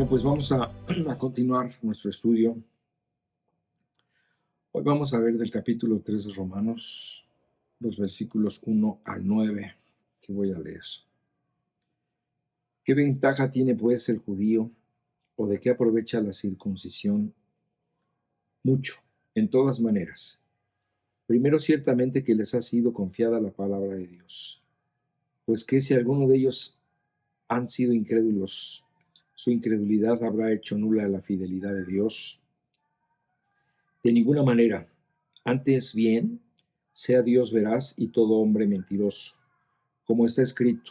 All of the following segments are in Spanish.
Bueno, pues vamos a continuar nuestro estudio. Hoy vamos a ver del capítulo 3 de Romanos, los versículos 1 al 9, que voy a leer. ¿Qué ventaja tiene pues el judío, o de qué aprovecha la circuncisión? Mucho, en todas maneras. Primero, ciertamente que les ha sido confiada la palabra de Dios. Pues que si alguno de ellos han sido incrédulos, su incredulidad habrá hecho nula la fidelidad de Dios. De ninguna manera. Antes bien, sea Dios veraz y todo hombre mentiroso, como está escrito,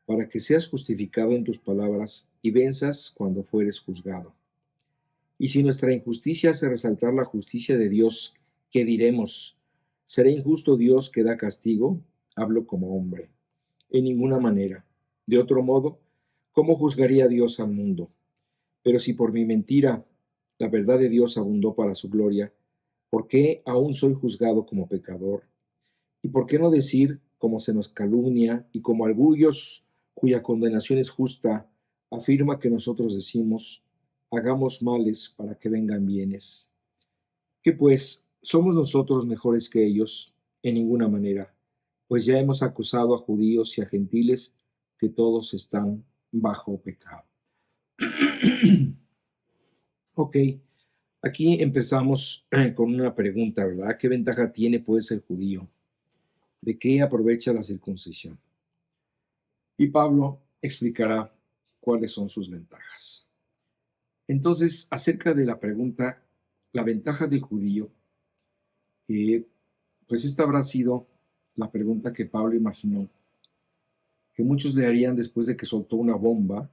para que seas justificado en tus palabras y venzas cuando fueres juzgado. Y si nuestra injusticia hace resaltar la justicia de Dios, ¿qué diremos? ¿Será injusto Dios que da castigo? Hablo como hombre. En ninguna manera. De otro modo, ¿cómo juzgaría Dios al mundo? Pero si por mi mentira la verdad de Dios abundó para su gloria, ¿por qué aún soy juzgado como pecador? ¿Y por qué no decir, como se nos calumnia y como algunos cuya condenación es justa, afirma que nosotros decimos, hagamos males para que vengan bienes? ¿Qué pues? ¿Somos nosotros mejores que ellos? En ninguna manera, pues ya hemos acusado a judíos y a gentiles que todos están bajo pecado. Ok, aquí empezamos con una pregunta, ¿verdad? ¿Qué ventaja tiene pues el judío? ¿De qué aprovecha la circuncisión? Y Pablo explicará cuáles son sus ventajas. Entonces, acerca de la pregunta, la ventaja del judío, pues esta habrá sido la pregunta que Pablo imaginó, que muchos le harían después de que soltó una bomba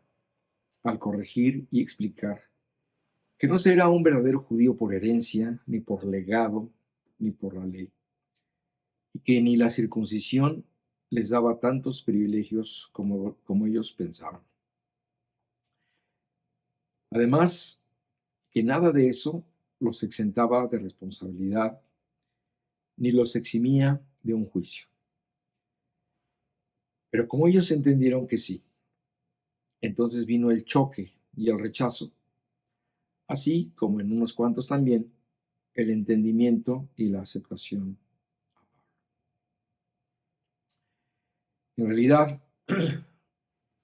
al corregir y explicar que no será un verdadero judío por herencia, ni por legado, ni por la ley, y que ni la circuncisión les daba tantos privilegios como ellos pensaban. Además, que nada de eso los exentaba de responsabilidad, ni los eximía de un juicio. Pero como ellos entendieron que sí, entonces vino el choque y el rechazo, así como en unos cuantos también el entendimiento y la aceptación. En realidad,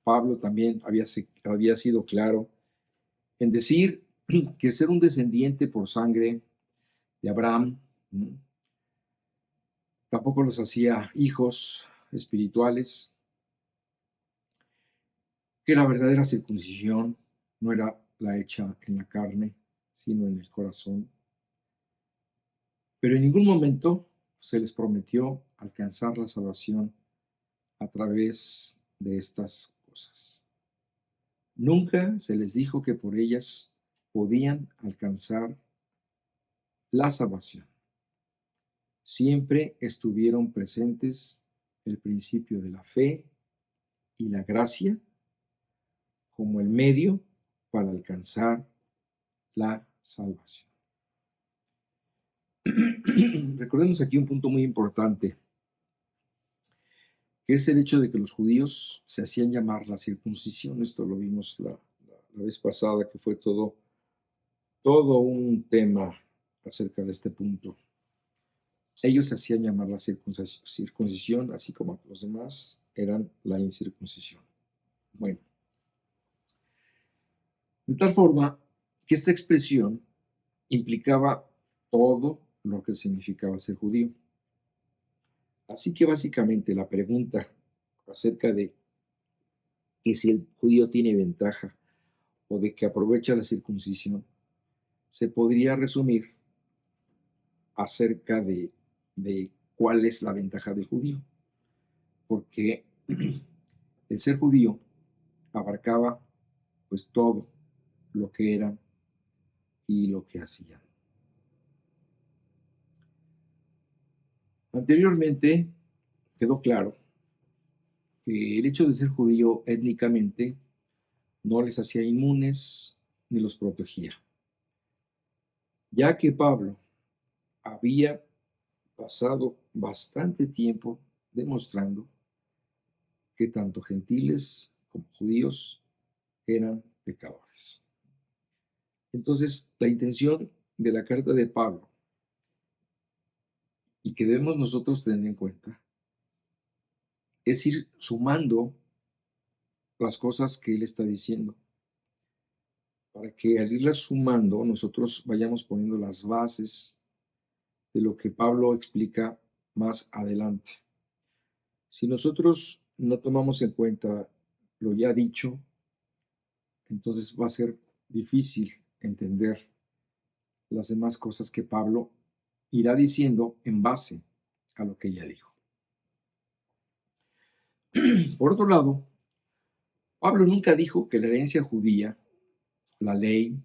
Pablo también había sido claro en decir que ser un descendiente por sangre de Abraham tampoco los hacía hijos espirituales, que la verdadera circuncisión no era la hecha en la carne, sino en el corazón. Pero en ningún momento se les prometió alcanzar la salvación a través de estas cosas. Nunca se les dijo que por ellas podían alcanzar la salvación. Siempre estuvieron presentes el principio de la fe y la gracia como el medio para alcanzar la salvación. Recordemos aquí un punto muy importante, que es el hecho de que los judíos se hacían llamar la circuncisión. Esto lo vimos la vez pasada, que fue todo un tema acerca de este punto. Ellos se hacían llamar la circuncisión, así como los demás eran la incircuncisión. Bueno, de tal forma que esta expresión implicaba todo lo que significaba ser judío. Así que básicamente la pregunta acerca de que si el judío tiene ventaja o de que aprovecha la circuncisión se podría resumir acerca de cuál es la ventaja del judío. Porque el ser judío abarcaba pues todo lo que eran y lo que hacían. Anteriormente quedó claro que el hecho de ser judío étnicamente no les hacía inmunes ni los protegía, ya que Pablo había pasado bastante tiempo demostrando que tanto gentiles como judíos eran pecadores. Entonces, la intención de la carta de Pablo, y que debemos nosotros tener en cuenta, es ir sumando las cosas que él está diciendo, para que al irlas sumando nosotros vayamos poniendo las bases de lo que Pablo explica más adelante. Si nosotros no tomamos en cuenta lo ya dicho, entonces va a ser difícil entender las demás cosas que Pablo irá diciendo en base a lo que ya dijo. Por otro lado, Pablo nunca dijo que la herencia judía, la ley,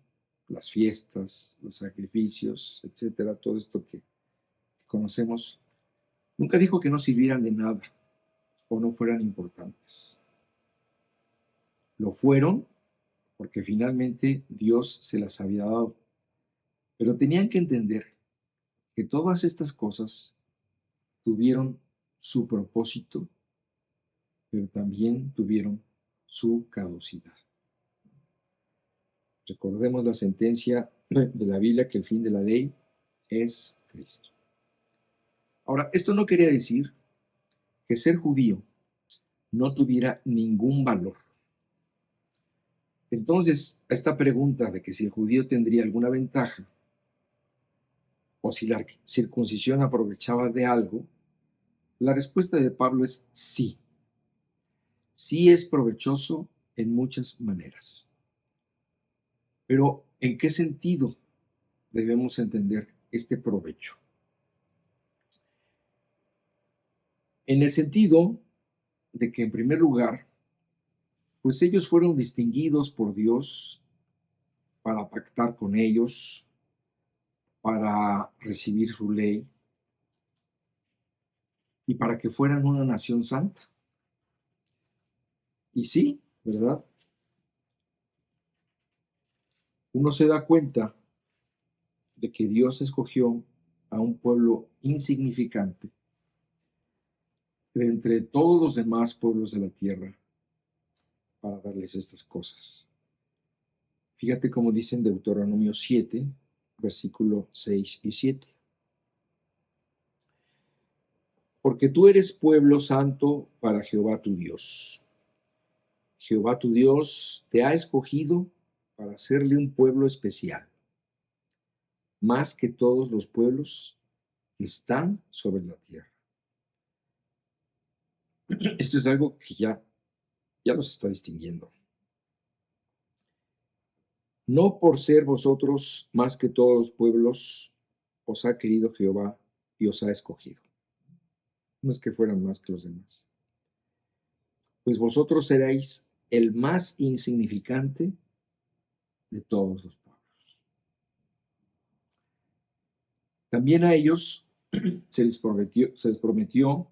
las fiestas, los sacrificios, etcétera, todo esto que conocemos, nunca dijo que no sirvieran de nada o no fueran importantes. Lo fueron porque finalmente Dios se las había dado. Pero tenían que entender que todas estas cosas tuvieron su propósito, pero también tuvieron su caducidad. Recordemos la sentencia de la Biblia que el fin de la ley es Cristo. Ahora, esto no quería decir que ser judío no tuviera ningún valor. Entonces, a esta pregunta de que si el judío tendría alguna ventaja o si la circuncisión aprovechaba de algo, la respuesta de Pablo es sí. Sí es provechoso en muchas maneras. Pero, ¿en qué sentido debemos entender este provecho? En el sentido de que, en primer lugar, pues ellos fueron distinguidos por Dios para pactar con ellos, para recibir su ley y para que fueran una nación santa. Y sí, ¿verdad? Uno se da cuenta de que Dios escogió a un pueblo insignificante de entre todos los demás pueblos de la tierra para darles estas cosas. Fíjate cómo dice en Deuteronomio 7, versículo 6 y 7. Porque tú eres pueblo santo para Jehová tu Dios. Jehová tu Dios te ha escogido para hacerle un pueblo especial, más que todos los pueblos que están sobre la tierra. Esto es algo que ya los está distinguiendo. No por ser vosotros más que todos los pueblos, os ha querido Jehová y os ha escogido. No es que fueran más que los demás. Pues vosotros seréis el más insignificante de todos los pueblos. También a ellos se les prometió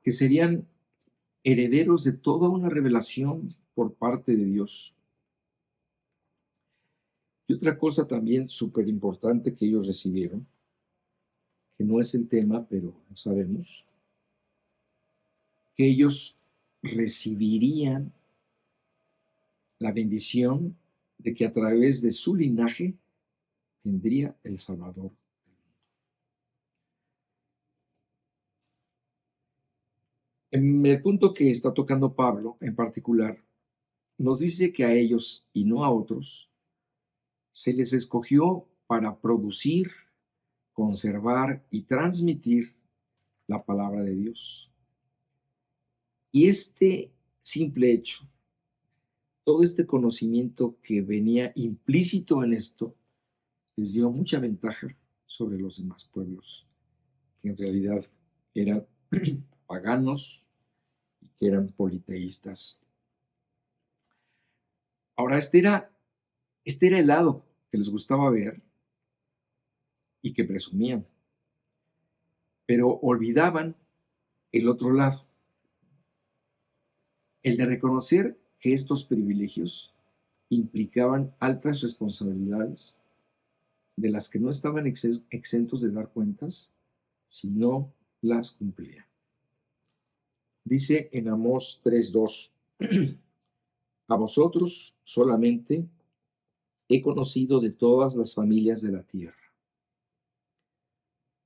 que serían herederos de toda una revelación por parte de Dios. Y otra cosa también súper importante que ellos recibieron, que no es el tema, pero lo sabemos, que ellos recibirían la bendición de que a través de su linaje vendría el Salvador. En el punto que está tocando Pablo en particular, nos dice que a ellos y no a otros se les escogió para producir, conservar y transmitir la palabra de Dios. Y este simple hecho, todo este conocimiento que venía implícito en esto, les dio mucha ventaja sobre los demás pueblos, que en realidad eran paganos y que eran politeístas. Ahora, este era el lado que les gustaba ver y que presumían, pero olvidaban el otro lado, el de reconocer que estos privilegios implicaban altas responsabilidades de las que no estaban exentos de dar cuentas si no las cumplían. Dice en Amós 3:2, A vosotros solamente he conocido de todas las familias de la tierra.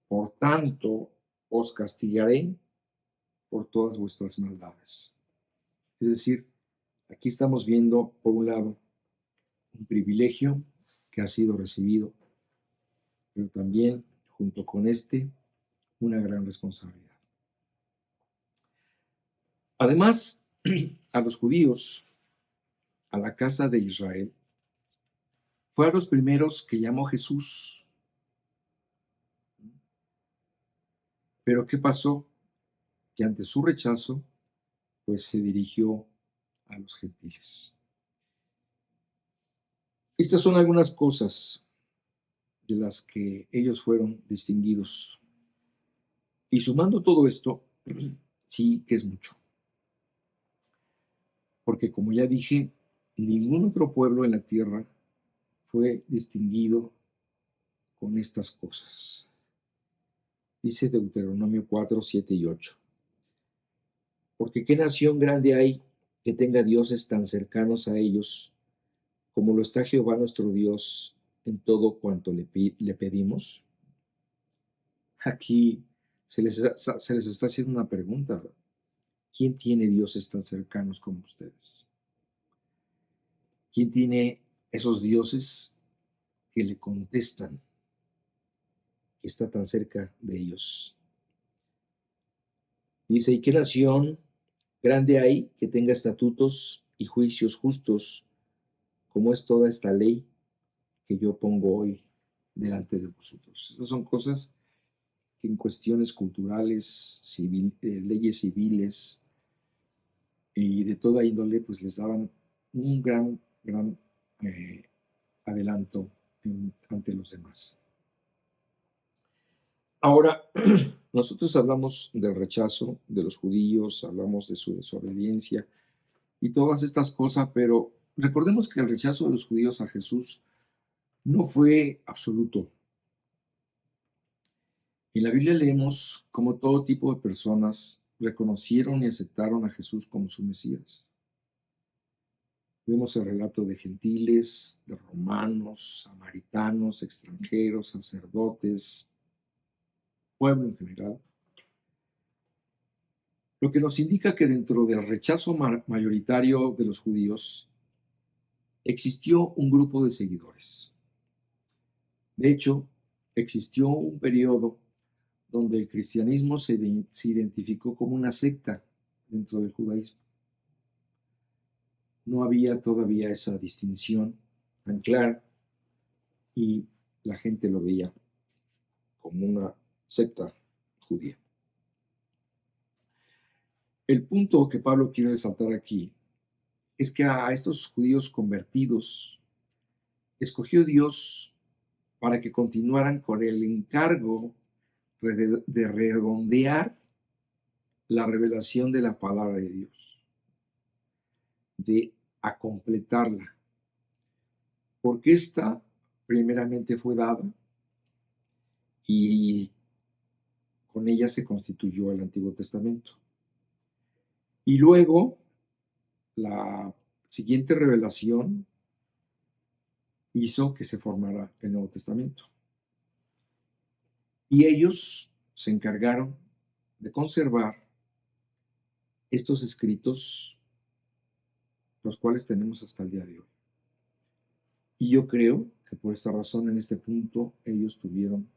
Por tanto, os castigaré por todas vuestras maldades. Es decir, aquí estamos viendo, por un lado, un privilegio que ha sido recibido, pero también, junto con una gran responsabilidad. Además, a los judíos, a la casa de Israel, fue a los primeros que llamó Jesús. Pero ¿qué pasó? Que ante su rechazo, pues se dirigió a los gentiles. Estas son algunas cosas de las que ellos fueron distinguidos. Y sumando todo esto, sí que es mucho. Porque como ya dije, ningún otro pueblo en la tierra fue distinguido con estas cosas. Dice Deuteronomio 4, 7 y 8. Porque qué nación grande hay que tenga dioses tan cercanos a ellos como lo está Jehová nuestro Dios en todo cuanto le pedimos. Aquí se les está haciendo una pregunta. ¿Quién tiene dioses tan cercanos como ustedes? ¿Quién tiene esos dioses que le contestan, que está tan cerca de ellos? Dice, ¿y qué nación grande hay que tenga estatutos y juicios justos, como es toda esta ley que yo pongo hoy delante de vosotros? Estas son cosas que en cuestiones culturales, leyes civiles y de toda índole, pues les daban un gran eh, adelanto ante los demás. Ahora, nosotros hablamos del rechazo de los judíos, hablamos de su desobediencia y todas estas cosas, pero recordemos que el rechazo de los judíos a Jesús no fue absoluto. En la Biblia leemos cómo todo tipo de personas reconocieron y aceptaron a Jesús como su Mesías. Vemos el relato de gentiles, de romanos, samaritanos, extranjeros, sacerdotes, pueblo en general. Lo que nos indica que dentro del rechazo mayoritario de los judíos existió un grupo de seguidores. De hecho, existió un periodo donde el cristianismo se identificó como una secta dentro del judaísmo. No había todavía esa distinción tan clara y la gente lo veía como una secta judía. El punto que Pablo quiere resaltar aquí es que a estos judíos convertidos escogió Dios para que continuaran con el encargo de redondear la revelación de la palabra de Dios, de a completarla, porque esta primeramente fue dada y con ella se constituyó el Antiguo Testamento. Y luego la siguiente revelación hizo que se formara el Nuevo Testamento. Y ellos se encargaron de conservar estos escritos, los cuales tenemos hasta el día de hoy. Y yo creo que por esta razón, en este punto, ellos tuvieron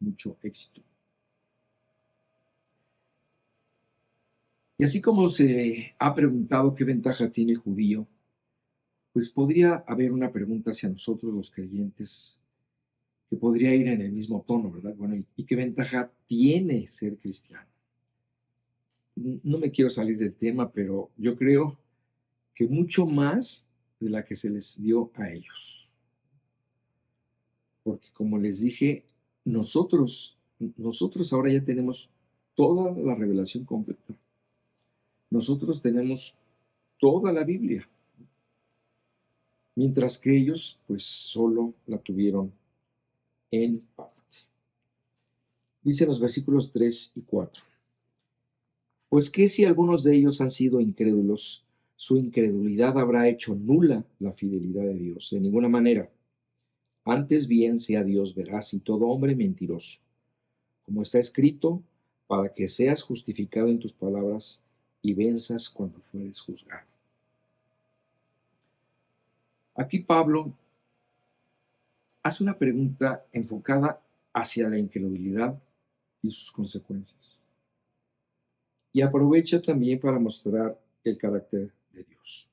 mucho éxito. Y así como se ha preguntado qué ventaja tiene el judío, pues podría haber una pregunta hacia nosotros los creyentes que podría ir en el mismo tono, ¿verdad? Bueno, ¿y qué ventaja tiene ser cristiano? No me quiero salir del tema, pero yo creo que mucho más de la que se les dio a ellos. Porque como les dije, nosotros ahora ya tenemos toda la revelación completa. Nosotros tenemos toda la Biblia, mientras que ellos pues solo la tuvieron en parte. Dice los versículos 3 y 4. Pues que si algunos de ellos han sido incrédulos, su incredulidad habrá hecho nula la fidelidad de Dios. De ninguna manera. Antes bien sea Dios veraz y todo hombre mentiroso, como está escrito, para que seas justificado en tus palabras y venzas cuando fueres juzgado. Aquí Pablo hace una pregunta enfocada hacia la incredulidad y sus consecuencias. Y aprovecha también para mostrar el carácter de Dios.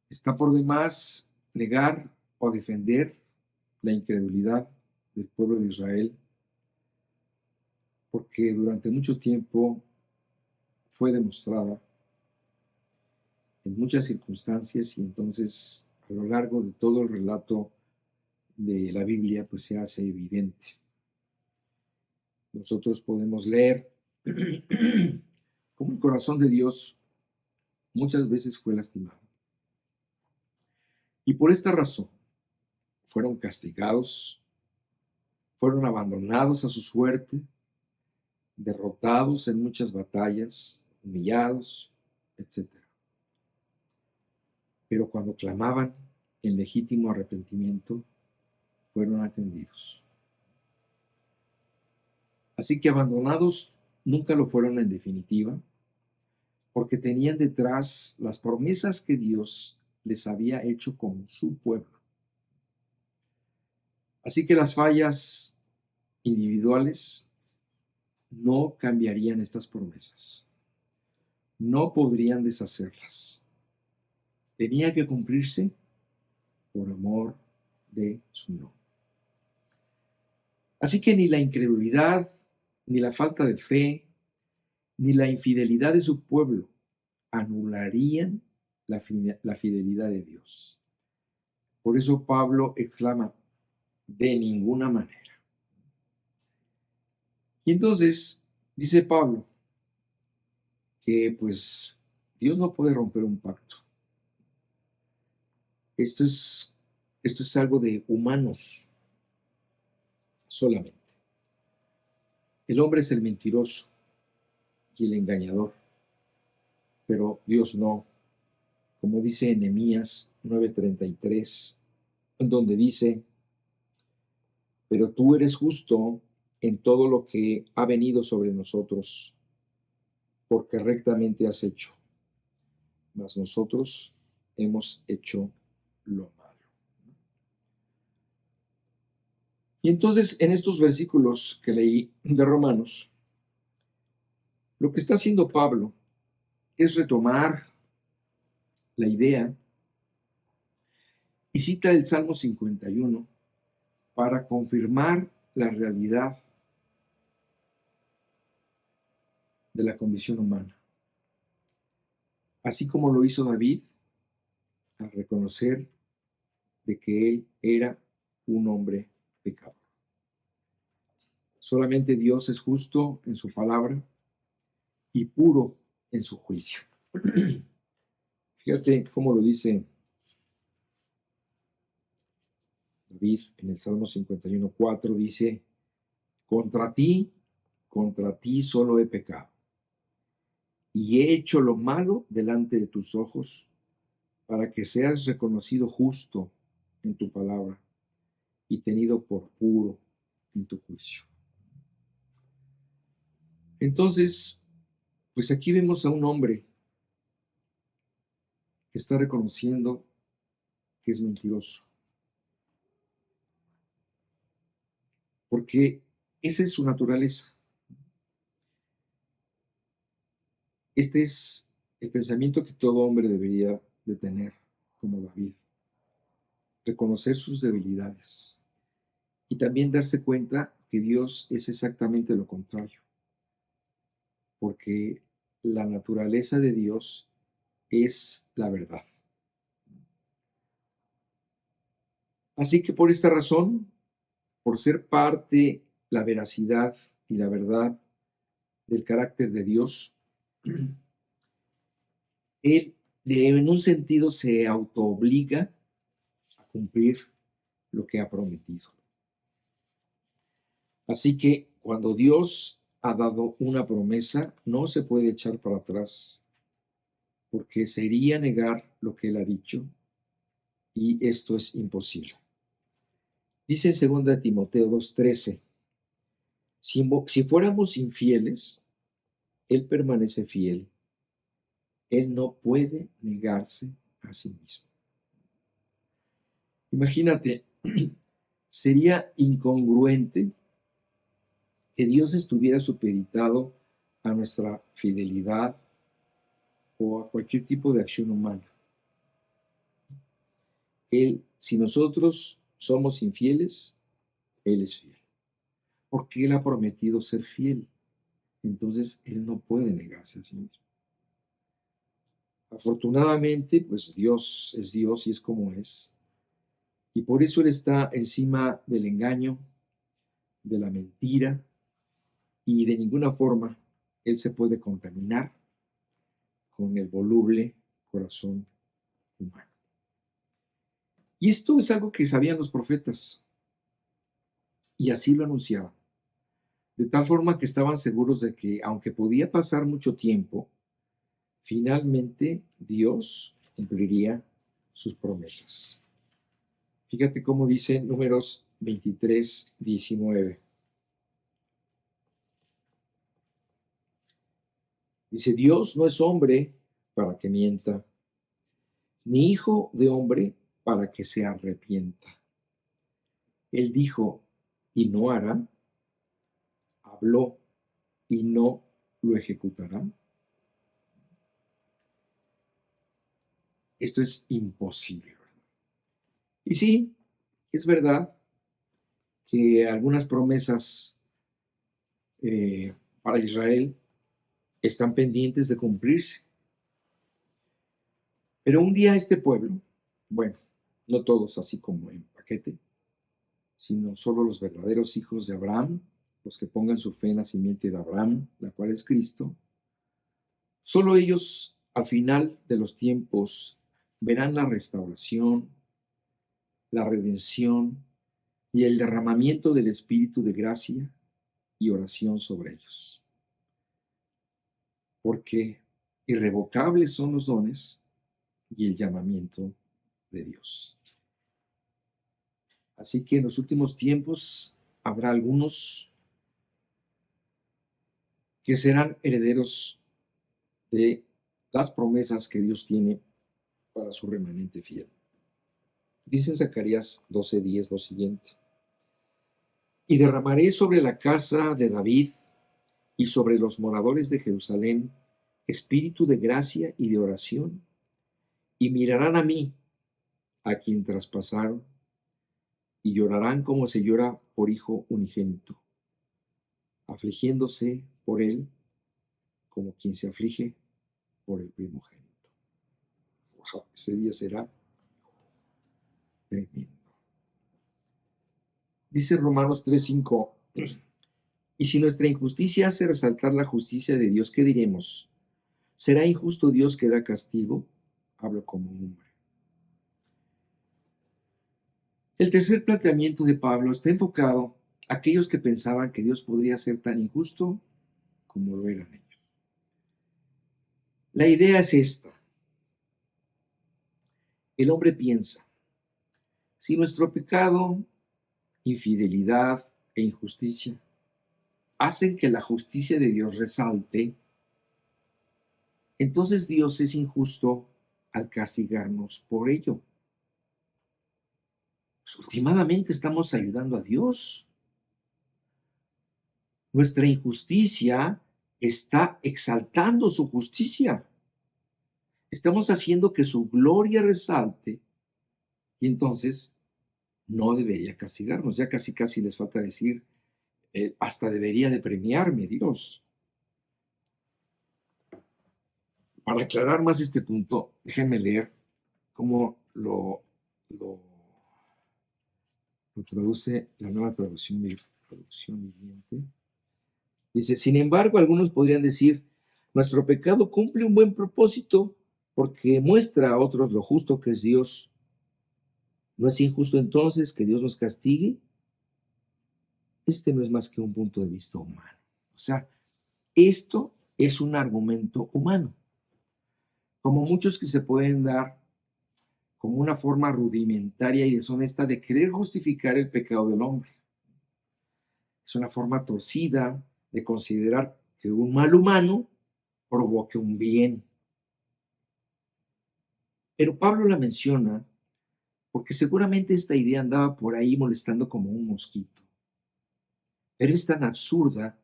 Está por demás negar o defender la incredulidad del pueblo de Israel, porque durante mucho tiempo fue demostrada en muchas circunstancias y entonces a lo largo de todo el relato de la Biblia pues se hace evidente. Nosotros podemos leer cómo el corazón de Dios muchas veces fue lastimado. Y por esta razón fueron castigados, fueron abandonados a su suerte, derrotados en muchas batallas, humillados, etc. Pero cuando clamaban en legítimo arrepentimiento, fueron atendidos. Así que abandonados nunca lo fueron en definitiva, porque tenían detrás las promesas que Dios les había hecho como su pueblo. Así que las fallas individuales no cambiarían estas promesas, no podrían deshacerlas. Tenía que cumplirse por amor de su nombre. Así que ni la incredulidad, ni la falta de fe, ni la infidelidad de su pueblo anularían la fidelidad de Dios. Por eso Pablo exclama, de ninguna manera. Y entonces dice Pablo que pues Dios no puede romper un pacto. Esto es algo de humanos solamente. El hombre es el mentiroso y el engañador, pero Dios no. Como dice Nehemías 9:33, en donde dice, pero tú eres justo en todo lo que ha venido sobre nosotros, porque rectamente has hecho, mas nosotros hemos hecho lo malo. Y entonces en estos versículos que leí de Romanos, lo que está haciendo Pablo es retomar la idea y cita el Salmo 51 para confirmar la realidad de la condición humana. Así como lo hizo David al reconocer de que él era un hombre pecador. Solamente Dios es justo en su palabra y puro en su juicio. Fíjate cómo lo dice David en el Salmo 51:4, dice, contra ti solo he pecado, y he hecho lo malo delante de tus ojos, para que seas reconocido justo en tu palabra y tenido por puro en tu juicio. Entonces, pues aquí vemos a un hombre que está reconociendo que es mentiroso, porque esa es su naturaleza. Este es el pensamiento que todo hombre debería de tener, como David. Reconocer sus debilidades y también darse cuenta que Dios es exactamente lo contrario, porque la naturaleza de Dios es la verdad. Así que por esta razón, por ser parte la veracidad y la verdad del carácter de Dios, Él en un sentido se autoobliga a cumplir lo que ha prometido. Así que cuando Dios ha dado una promesa, no se puede echar para atrás. porque sería negar lo que él ha dicho y esto es imposible. Dice en 2 Timoteo 2:13, si fuéramos infieles, él permanece fiel. Él no puede negarse a sí mismo. Imagínate, sería incongruente que Dios estuviera supeditado a nuestra fidelidad o a cualquier tipo de acción humana. Él, si nosotros somos infieles, Él es fiel, porque Él ha prometido ser fiel. Entonces, Él no puede negarse a sí mismo. Afortunadamente, pues Dios y es como es. Y por eso Él está encima del engaño, de la mentira, y de ninguna forma Él se puede contaminar con el voluble corazón humano. Y esto es algo que sabían los profetas, y así lo anunciaban. De tal forma que estaban seguros de que, aunque podía pasar mucho tiempo, finalmente Dios cumpliría sus promesas. Fíjate cómo dice Números 23:19. Dice, Dios no es hombre para que mienta, ni hijo de hombre para que se arrepienta. Él dijo, y no hará, habló, y no lo ejecutará. Esto es imposible. Y sí, es verdad que algunas promesas para Israel están pendientes de cumplirse. Pero un día este pueblo, bueno, no todos así como en paquete, sino solo los verdaderos hijos de Abraham, los que pongan su fe en la simiente de Abraham, la cual es Cristo, solo ellos al final de los tiempos verán la restauración, la redención y el derramamiento del Espíritu de gracia y oración sobre ellos. Porque irrevocables son los dones y el llamamiento de Dios. Así que en los últimos tiempos habrá algunos que serán herederos de las promesas que Dios tiene para su remanente fiel. Dice en Zacarías 12:10 lo siguiente: y derramaré sobre la casa de David y sobre los moradores de Jerusalén espíritu de gracia y de oración, y mirarán a mí, a quien traspasaron, y llorarán como se llora por hijo unigénito, afligiéndose por él como quien se aflige por el primogénito. Wow, ese día será tremendo. Dice Romanos 3:5, y si nuestra injusticia hace resaltar la justicia de Dios, ¿qué diremos? ¿Será injusto Dios que da castigo? Hablo como hombre. El tercer planteamiento de Pablo está enfocado a aquellos que pensaban que Dios podría ser tan injusto como lo eran ellos. La idea es esta. El hombre piensa, si nuestro pecado, infidelidad e injusticia hacen que la justicia de Dios resalte, entonces Dios es injusto al castigarnos por ello. Pues últimamente estamos ayudando a Dios. Nuestra injusticia está exaltando su justicia. Estamos haciendo que su gloria resalte y entonces no debería castigarnos. Ya casi casi les falta decir, hasta debería de premiarme Dios. Para aclarar más este punto, déjenme leer cómo lo traduce la nueva traducción viviente. Dice, sin embargo, algunos podrían decir, nuestro pecado cumple un buen propósito porque muestra a otros lo justo que es Dios. ¿No es injusto entonces que Dios nos castigue? Este no es más que un punto de vista humano. O sea, esto es un argumento humano. como muchos que se pueden dar como una forma rudimentaria y deshonesta de querer justificar el pecado del hombre. Es una forma torcida de considerar que un mal humano provoque un bien. Pero Pablo la menciona porque seguramente esta idea andaba por ahí molestando como un mosquito. Pero es tan absurda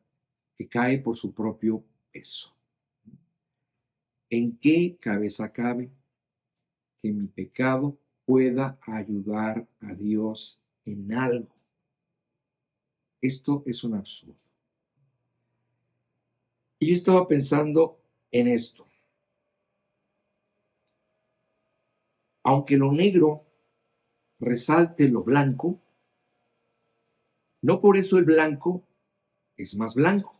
que cae por su propio peso. ¿En qué cabeza cabe que mi pecado pueda ayudar a Dios en algo? Esto es un absurdo. Y yo estaba pensando en esto. Aunque lo negro resalte lo blanco, no por eso el blanco es más blanco.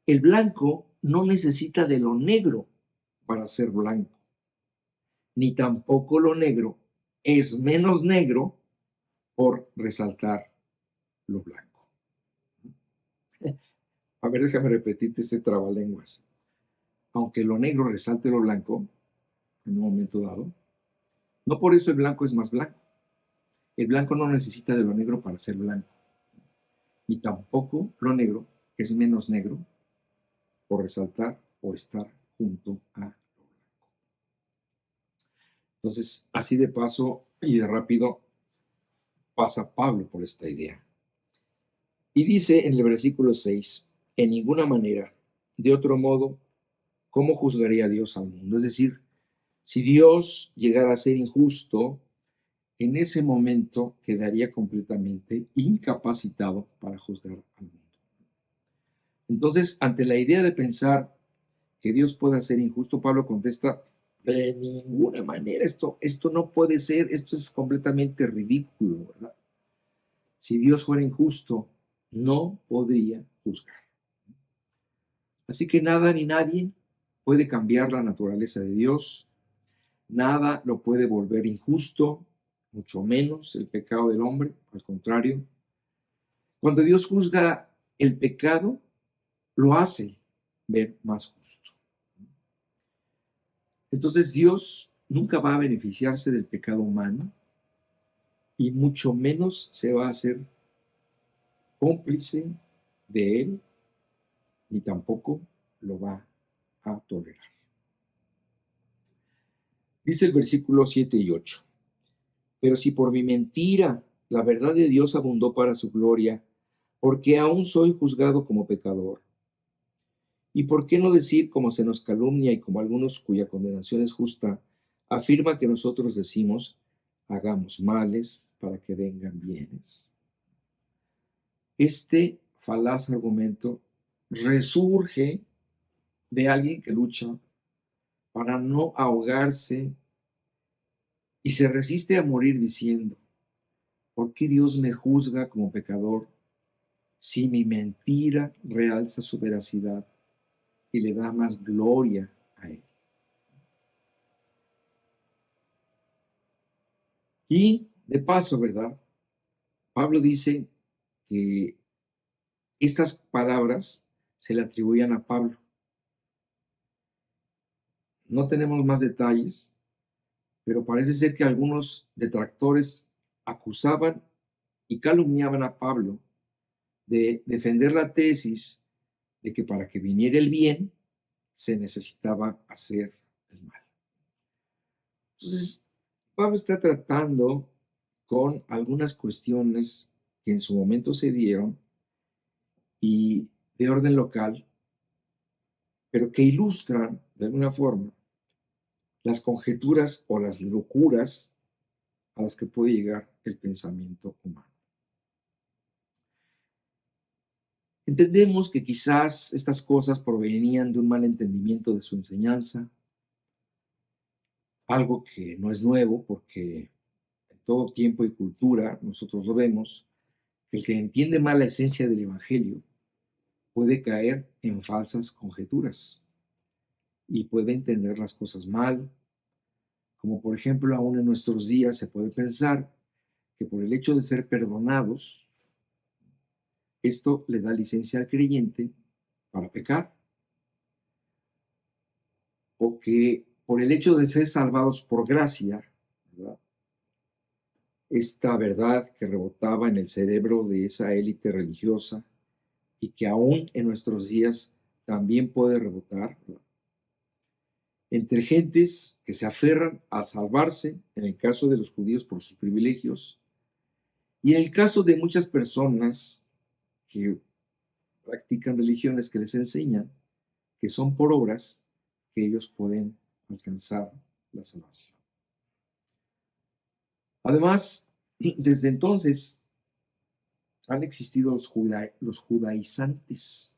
El blanco no necesita de lo negro para ser blanco, ni tampoco lo negro es menos negro por resaltar lo blanco. A ver, déjame repetirte este trabalenguas. Aunque lo negro resalte lo blanco, en un momento dado, no por eso el blanco es más blanco. El blanco no necesita de lo negro para ser blanco, ni tampoco lo negro es menos negro por resaltar o estar junto a lo blanco. Entonces, así de paso y de rápido pasa Pablo por esta idea. Y dice en el versículo 6, en ninguna manera, de otro modo, ¿cómo juzgaría Dios al mundo? Es decir, si Dios llegara a ser injusto, en ese momento quedaría completamente incapacitado para juzgar al mundo. Entonces, ante la idea de pensar que Dios pueda ser injusto, Pablo contesta, de ninguna manera, esto no puede ser, esto es completamente ridículo, ¿verdad? Si Dios fuera injusto, no podría juzgar. Así que nada ni nadie puede cambiar la naturaleza de Dios, nada lo puede volver injusto, mucho menos el pecado del hombre, al contrario. Cuando Dios juzga el pecado, lo hace ver más justo. Entonces Dios nunca va a beneficiarse del pecado humano y mucho menos se va a hacer cómplice de él, ni tampoco lo va a tolerar. Dice el versículo 7 y 8, pero si por mi mentira la verdad de Dios abundó para su gloria, ¿por qué aún soy juzgado como pecador? ¿Y por qué no decir, como se nos calumnia y como algunos cuya condenación es justa, afirma que nosotros decimos, hagamos males para que vengan bienes? Este falaz argumento resurge de alguien que lucha para no ahogarse y se resiste a morir diciendo, ¿por qué Dios me juzga como pecador si mi mentira realza su veracidad y le da más gloria a él? Y de paso, ¿verdad? Pablo dice que estas palabras se le atribuían a Pablo. No tenemos más detalles, pero parece ser que algunos detractores acusaban y calumniaban a Pablo de defender la tesis de que para que viniera el bien se necesitaba hacer el mal. Entonces, Pablo está tratando con algunas cuestiones que en su momento se dieron y de orden local, pero que ilustran de alguna forma las conjeturas o las locuras a las que puede llegar el pensamiento humano. Entendemos que quizás estas cosas provenían de un mal entendimiento de su enseñanza, algo que no es nuevo porque en todo tiempo y cultura nosotros lo vemos, que el que entiende mal la esencia del Evangelio puede caer en falsas conjeturas y puede entender las cosas mal, como por ejemplo aún en nuestros días se puede pensar que por el hecho de ser perdonados, esto le da licencia al creyente para pecar. o que por el hecho de ser salvados por gracia, ¿verdad? Esta verdad que rebotaba en el cerebro de esa élite religiosa y que aún en nuestros días también puede rebotar, ¿verdad? Entre gentes que se aferran a salvarse, en el caso de los judíos por sus privilegios, y en el caso de muchas personas que practican religiones que les enseñan que son por obras que ellos pueden alcanzar la salvación. Además, desde entonces han existido los judaizantes.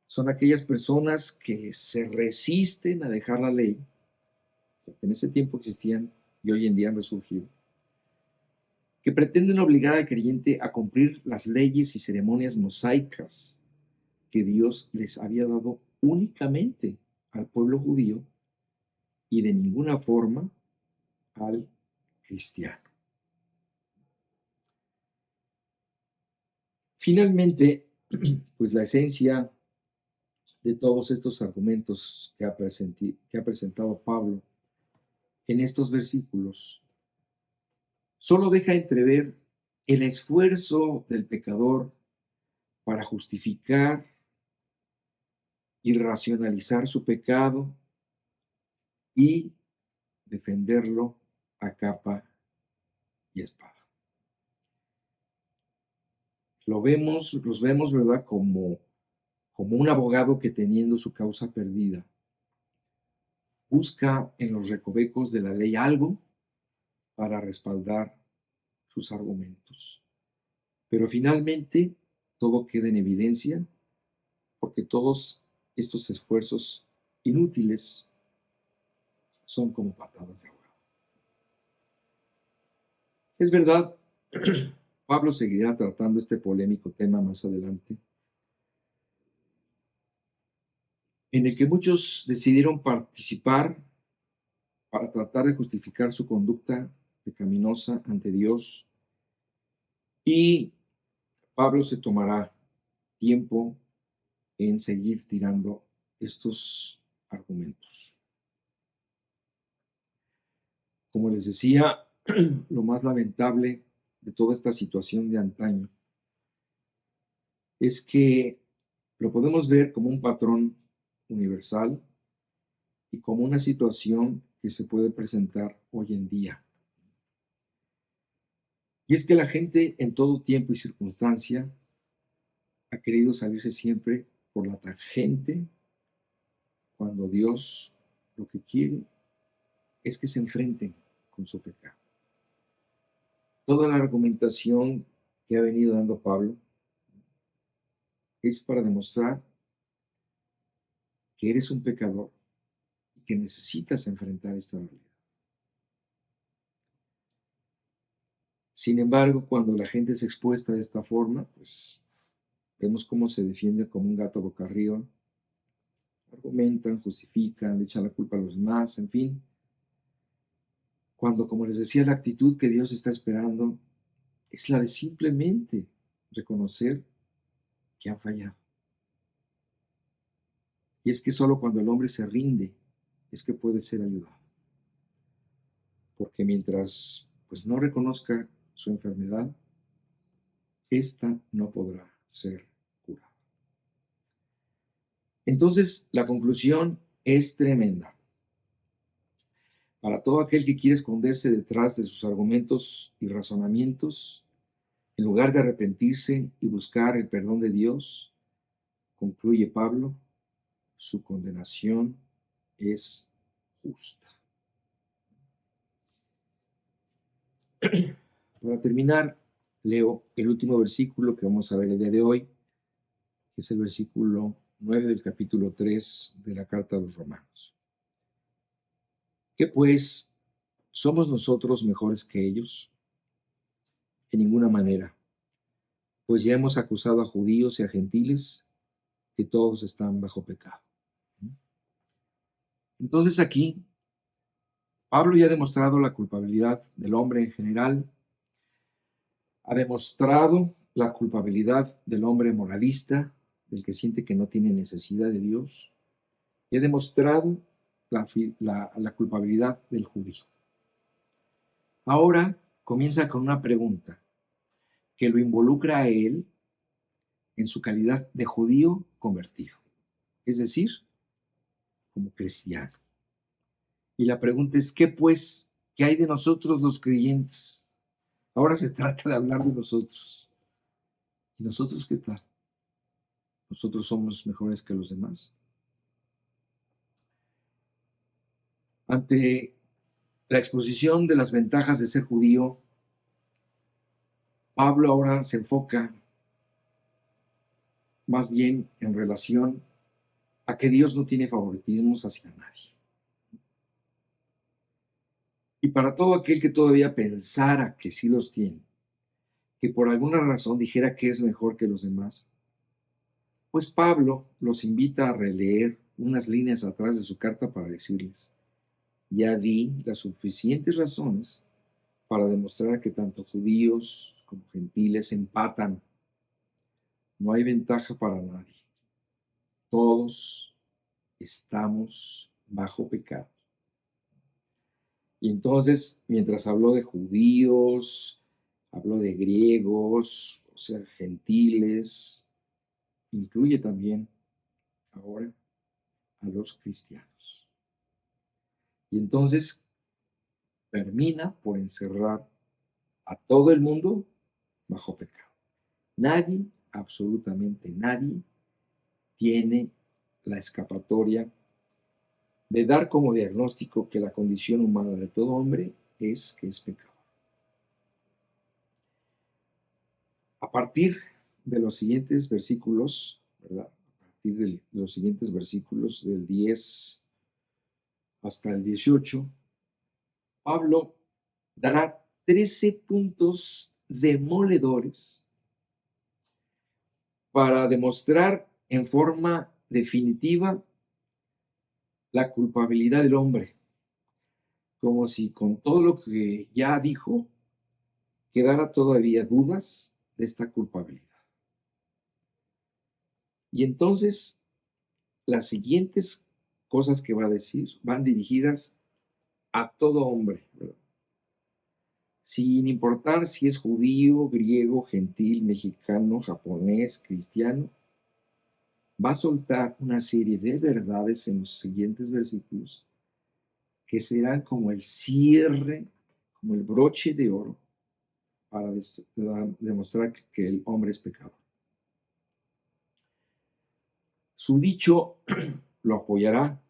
Son aquellas personas que se resisten a dejar la ley, que en ese tiempo existían y hoy en día han resurgido, que pretenden obligar al creyente a cumplir las leyes y ceremonias mosaicas que Dios les había dado únicamente al pueblo judío y de ninguna forma al cristiano. Finalmente, pues la esencia de todos estos argumentos que ha presentado Pablo en estos versículos solo deja entrever el esfuerzo del pecador para justificar y racionalizar su pecado y defenderlo a capa y espada. Los vemos, ¿verdad? Como un abogado que teniendo su causa perdida, busca en los recovecos de la ley algo para respaldar sus argumentos. Pero finalmente todo queda en evidencia porque todos estos esfuerzos inútiles son como patadas de ahogado. Es verdad, Pablo seguirá tratando este polémico tema más adelante, en el que muchos decidieron participar para tratar de justificar su conducta pecaminosa ante Dios, y Pablo se tomará tiempo en seguir tirando estos argumentos. Como les decía, lo más lamentable de toda esta situación de antaño es que lo podemos ver como un patrón universal y como una situación que se puede presentar hoy en día. Y es que la gente en todo tiempo y circunstancia ha querido salirse siempre por la tangente cuando Dios lo que quiere es que se enfrenten con su pecado. Toda la argumentación que ha venido dando Pablo es para demostrar que eres un pecador y que necesitas enfrentar esta realidad. Sin embargo, cuando la gente es expuesta de esta forma, pues vemos cómo se defiende como un gato boca arriba, argumentan, justifican, le echan la culpa a los demás, en fin. Cuando, como les decía, la actitud que Dios está esperando es la de simplemente reconocer que han fallado. Y es que solo cuando el hombre se rinde es que puede ser ayudado. Porque mientras pues no reconozca su enfermedad, esta no podrá ser curada. Entonces, la conclusión es tremenda. Para todo aquel que quiere esconderse detrás de sus argumentos y razonamientos, en lugar de arrepentirse y buscar el perdón de Dios, concluye Pablo, su condenación es justa. Para terminar, leo el último versículo que vamos a ver el día de hoy, que es el versículo 9 del capítulo 3 de la carta a los Romanos. ¿Qué pues? ¿Somos nosotros mejores que ellos? En ninguna manera, pues ya hemos acusado a judíos y a gentiles que todos están bajo pecado. Entonces aquí, Pablo ya ha demostrado la culpabilidad del hombre en general, ha demostrado la culpabilidad del hombre moralista, del que siente que no tiene necesidad de Dios, He demostrado la culpabilidad del judío. Ahora comienza con una pregunta que lo involucra a él en su calidad de judío convertido, es decir, como cristiano. Y la pregunta es, ¿qué pues? ¿Qué hay de nosotros los creyentes? Ahora se trata de hablar de nosotros. ¿Y nosotros qué tal? ¿Nosotros somos mejores que los demás? Ante la exposición de las ventajas de ser judío, Pablo ahora se enfoca más bien en relación a que Dios no tiene favoritismos hacia nadie. Y para todo aquel que todavía pensara que sí los tiene, que por alguna razón dijera que es mejor que los demás, pues Pablo los invita a releer unas líneas atrás de su carta para decirles, ya di las suficientes razones para demostrar que tanto judíos como gentiles empatan. No hay ventaja para nadie. Todos estamos bajo pecado. Y entonces, mientras habló de judíos, habló de griegos, o sea, gentiles, incluye también ahora a los cristianos. Y entonces termina por encerrar a todo el mundo bajo pecado. Nadie, absolutamente nadie, tiene la escapatoria de dar como diagnóstico que la condición humana de todo hombre es que es pecado. A partir de los siguientes versículos, ¿verdad? A partir de los siguientes versículos, del 10 hasta el 18, Pablo dará 13 puntos demoledores para demostrar en forma definitiva la culpabilidad del hombre, como si con todo lo que ya dijo quedara todavía dudas de esta culpabilidad. Y entonces las siguientes cosas que va a decir van dirigidas a todo hombre, ¿verdad? Sin importar si es judío, griego, gentil, mexicano, japonés, cristiano, va a soltar una serie de verdades en los siguientes versículos que serán como el cierre, como el broche de oro para demostrar que el hombre es pecador. Su dicho lo apoyará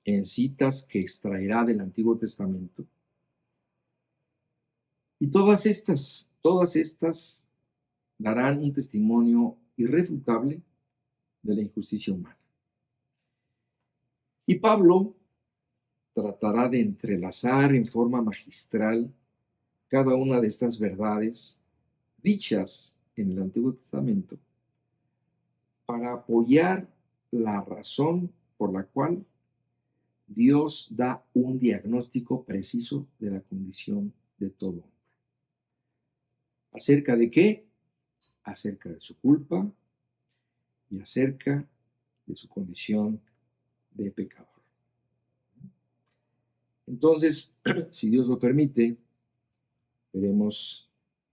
en citas que extraerá del Antiguo Testamento. Y todas estas darán un testimonio irrefutable de la injusticia humana. Y Pablo tratará de entrelazar en forma magistral cada una de estas verdades dichas en el Antiguo Testamento para apoyar la razón por la cual Dios da un diagnóstico preciso de la condición de todo hombre. ¿Acerca de qué? Acerca de su culpa y acerca de su condición de pecador. Entonces, si Dios lo permite, veremos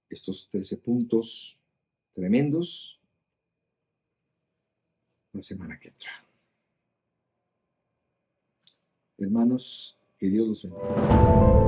estos 13 puntos tremendos la semana que entra. Hermanos, que Dios los bendiga.